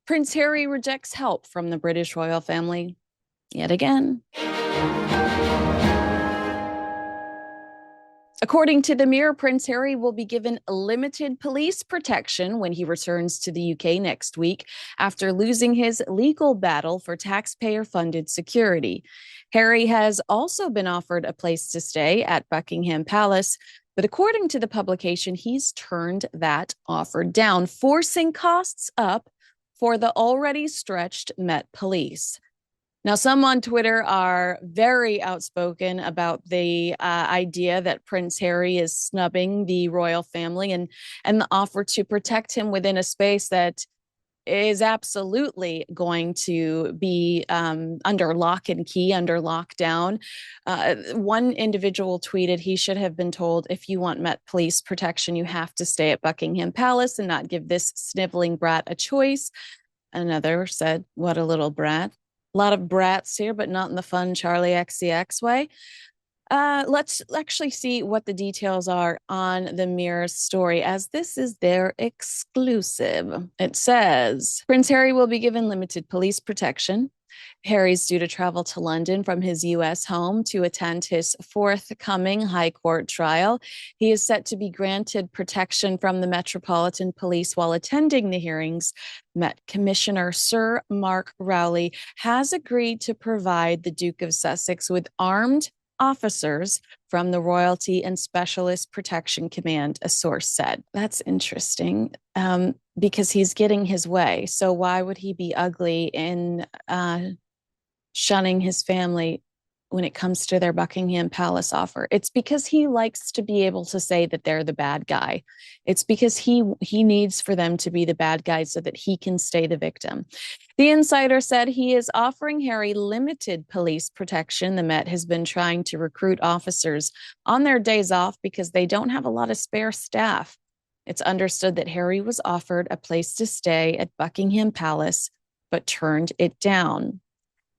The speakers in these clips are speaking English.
Prince Harry rejects help from the British royal family yet again. According to the Mirror, Prince Harry will be given limited police protection when he returns to the UK next week after losing his legal battle for taxpayer-funded security. Harry has also been offered a place to stay at Buckingham Palace, but according to the publication, he's turned that offer down, forcing costs up for the already stretched Met Police. Now, some on Twitter are very outspoken about the idea that Prince Harry is snubbing the royal family and the offer to protect him within a space that is absolutely going to be under lock and key, under lockdown. One individual tweeted he should have been told, if you want Met Police protection, you have to stay at Buckingham Palace and not give this sniveling brat a choice. Another said, what a little brat. A lot of brats here, but not in the fun Charlie XCX way. Let's actually see what the details are on the Mirror's story, as this is their exclusive. It says, Prince Harry will be given limited police protection. Harry's due to travel to London from his U.S. home to attend his forthcoming High Court trial. He is set to be granted protection from the Metropolitan Police while attending the hearings. Met Commissioner Sir Mark Rowley has agreed to provide the Duke of Sussex with armed officers from the Royalty and Specialist Protection Command, a source said. That's interesting, because he's getting his way. So why would he be ugly in shunning his family when it comes to their Buckingham Palace offer? It's because he likes to be able to say that they're the bad guy. It's because he needs for them to be the bad guy so that he can stay the victim. The insider said he is offering Harry limited police protection. The Met has been trying to recruit officers on their days off because they don't have a lot of spare staff. It's understood that Harry was offered a place to stay at Buckingham Palace, but turned it down.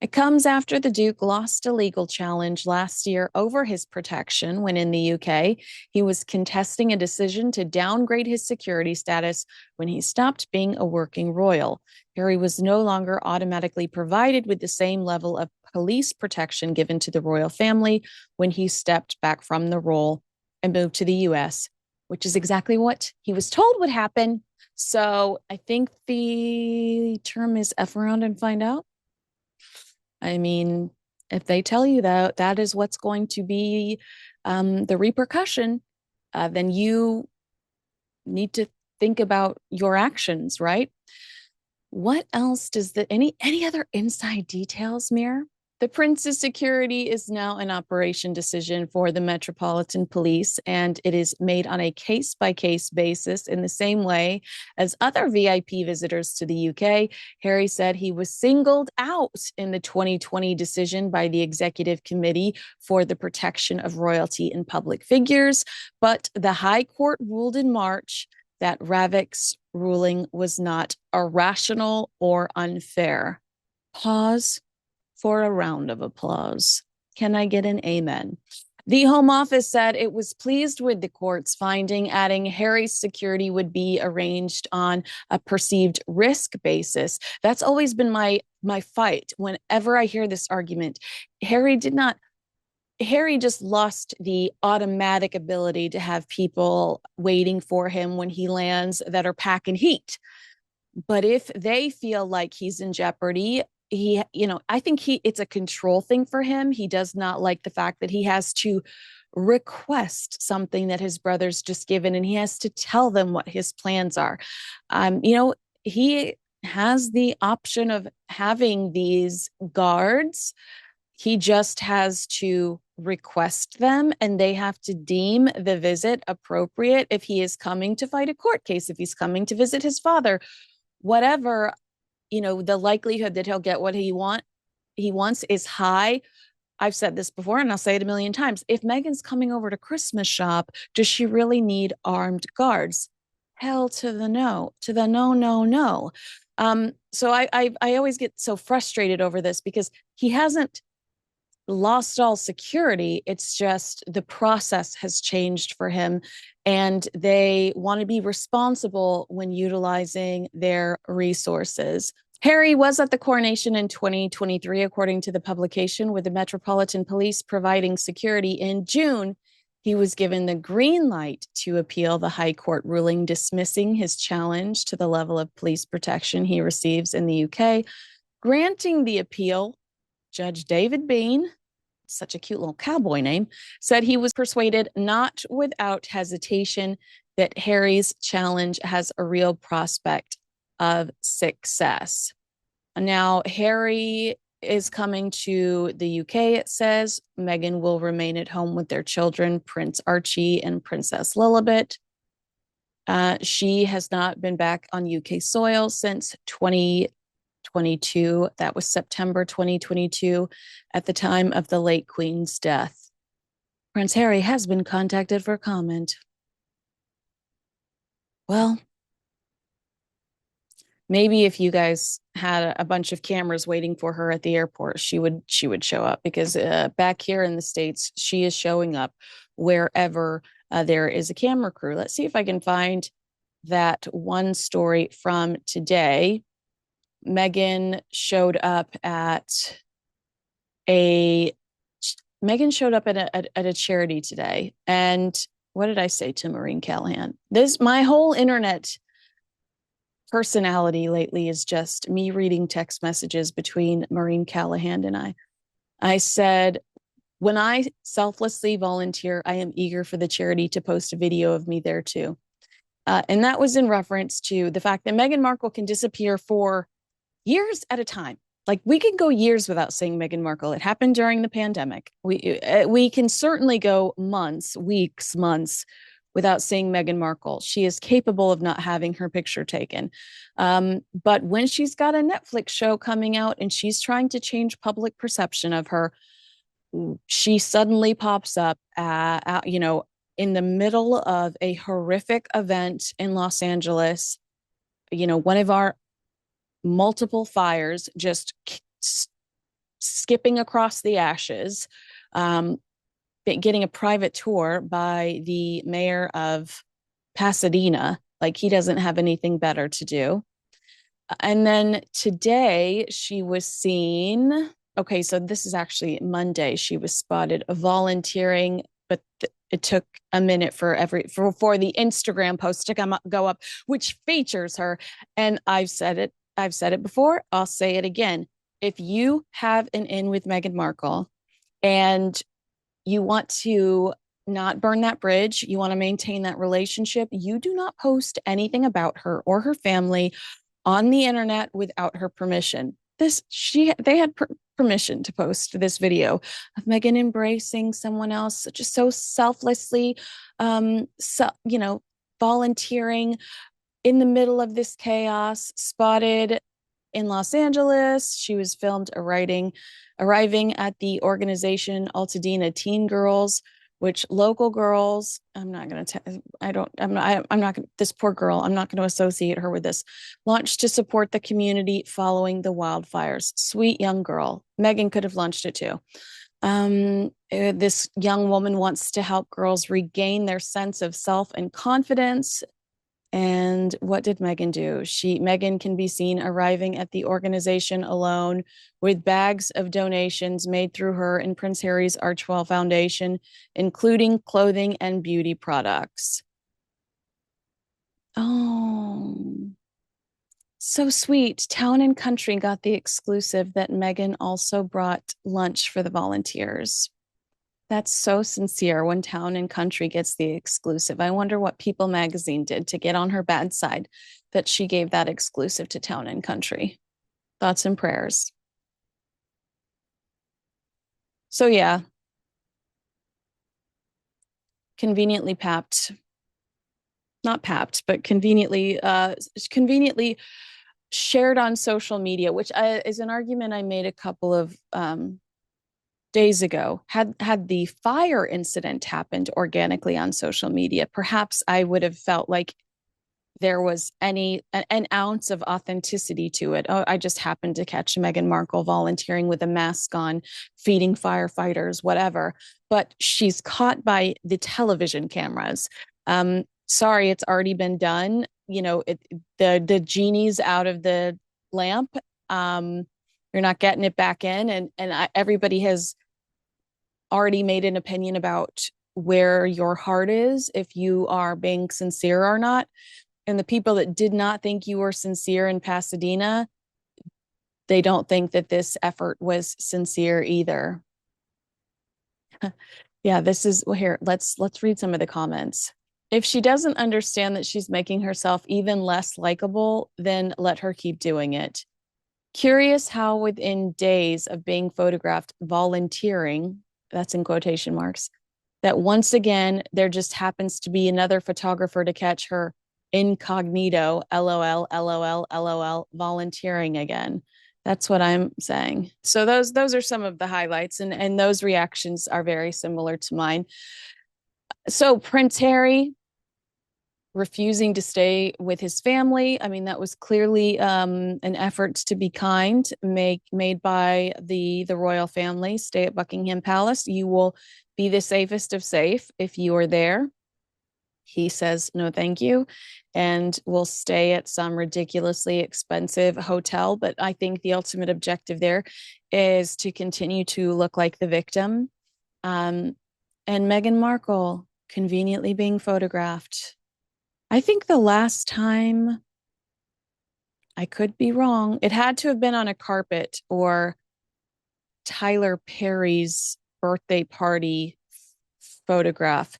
It comes after the Duke lost a legal challenge last year over his protection when in the UK, he was contesting a decision to downgrade his security status when he stopped being a working royal. Harry was no longer automatically provided with the same level of police protection given to the royal family when he stepped back from the role and moved to the US, which is exactly what he was told would happen. So I think the term is F around and find out. I mean, if they tell you that that is what's going to be the repercussion, then you need to think about your actions, right? What else does any other inside details, Mir? The prince's security is now an operation decision for the Metropolitan Police, and it is made on a case-by-case basis in the same way as other VIP visitors to the UK. Harry said he was singled out in the 2020 decision by the Executive Committee for the Protection of Royalty and Public Figures, but the High Court ruled in March that Ravik's ruling was not irrational or unfair. Pause for a round of applause. Can I get an amen? The Home Office said it was pleased with the court's finding, adding Harry's security would be arranged on a perceived risk basis. That's always been my fight whenever I hear this argument. Harry just lost the automatic ability to have people waiting for him when he lands that are packing heat. But if they feel like he's in jeopardy, I think it's a control thing for him. He does not like the fact that he has to request something that his brother's just given, and he has to tell them what his plans are. He has the option of having these guards. He just has to request them, and they have to deem the visit appropriate if he is coming to fight a court case, if he's coming to visit his father, whatever. The likelihood that he'll get what he wants is high. I've said this before, and I'll say it a million times. If Meghan's coming over to Christmas shop, does she really need armed guards? Hell to the no, no. So I always get so frustrated over this because he hasn't lost all security. It's just the process has changed for him, and they want to be responsible when utilizing their resources. Harry was at the coronation in 2023, according to the publication, with the Metropolitan Police providing security. In June, he was given the green light to appeal the High Court ruling dismissing his challenge to the level of police protection he receives in the UK. Granting the appeal, Judge David Bean, such a cute little cowboy name, said he was persuaded, not without hesitation, that Harry's challenge has a real prospect of success. Now, Harry is coming to the UK, it says. Meghan will remain at home with their children, Prince Archie and Princess Lilibet. She has not been back on UK soil since 2022. That was September 2022, at the time of the late Queen's death. Prince Harry has been contacted for comment. Well, maybe if you guys had a bunch of cameras waiting for her at the airport, she would show up, because back here in the States, she is showing up wherever there is a camera crew. Let's see if I can find that one story from today. Meghan showed up at a charity today. And what did I say to Maureen Callahan? My whole internet personality lately is just me reading text messages between Maureen Callahan and I. I said, when I selflessly volunteer, I am eager for the charity to post a video of me there too. And that was in reference to the fact that Meghan Markle can disappear for years at a time. Like, we can go years without seeing Meghan Markle. It happened during the pandemic. We can certainly go months, weeks, months without seeing Meghan Markle. She is capable of not having her picture taken. But when she's got a Netflix show coming out and she's trying to change public perception of her, she suddenly pops up, in the middle of a horrific event in Los Angeles, one of our multiple fires, just skipping across the ashes, getting a private tour by the mayor of Pasadena, like he doesn't have anything better to do. And then today she was seen. Okay, so this is actually Monday. She was spotted volunteering, but it took a minute for the Instagram post to go up, which features her. And I've said it before, I'll say it again. If you have an in with Meghan Markle and you want to not burn that bridge, you want to maintain that relationship, you do not post anything about her or her family on the internet without her permission. They had permission to post this video of Meghan embracing someone else, just so selflessly, volunteering in the middle of this chaos. Spotted in Los Angeles. She was filmed arriving at the organization Altadena Teen Girls, which local girls, this poor girl, I'm not going to associate her with this, launched to support the community following the wildfires. Sweet young girl. Meghan could have launched it too. This young woman wants to help girls regain their sense of self and confidence. And what did Meghan do? Meghan can be seen arriving at the organization alone with bags of donations made through her and Prince Harry's Archewell Foundation, including clothing and beauty products. Oh, so sweet. Town and Country got the exclusive that Meghan also brought lunch for the volunteers. That's so sincere when Town and Country gets the exclusive. I wonder what People magazine did to get on her bad side that she gave that exclusive to Town and Country. Thoughts and prayers. So yeah, conveniently papped, not papped, but conveniently shared on social media, which is an argument I made a couple of days ago. Had the fire incident happened organically on social media, perhaps I would have felt like there was an ounce of authenticity to it. Oh, I just happened to catch Meghan Markle volunteering with a mask on, feeding firefighters, whatever. But she's caught by the television cameras. Sorry, it's already been done. You know, the genie's out of the lamp. You're not getting it back in, and everybody has already made an opinion about where your heart is, if you are being sincere or not. And the people that did not think you were sincere in Pasadena, they don't think that this effort was sincere either. Yeah, this is well, here. Let's read some of the comments. If she doesn't understand that she's making herself even less likable, then let her keep doing it. Curious how within days of being photographed volunteering, that's in quotation marks, that once again there just happens to be another photographer to catch her incognito, LOL, LOL, LOL, volunteering again. That's what I'm saying. So those are some of the highlights, and those reactions are very similar to mine. So Prince Harry refusing to stay with his family. I mean, that was clearly an effort to be kind, made by the royal family. Stay at Buckingham Palace. You will be the safest of safe if you are there. He says no, thank you, and will stay at some ridiculously expensive hotel. But I think the ultimate objective there is to continue to look like the victim. And Meghan Markle conveniently being photographed. I think the last time, I could be wrong, it had to have been on a carpet or Tyler Perry's birthday party photograph.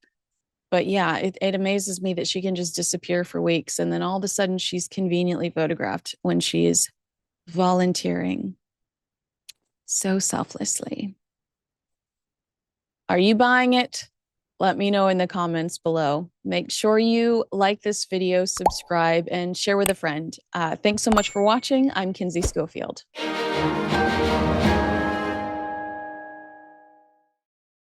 But yeah, it amazes me that she can just disappear for weeks and then all of a sudden she's conveniently photographed when she is volunteering so selflessly. Are you buying it? Let me know in the comments below. Make sure you like this video, subscribe, and share with a friend. Thanks so much for watching. I'm Kinsey Schofield.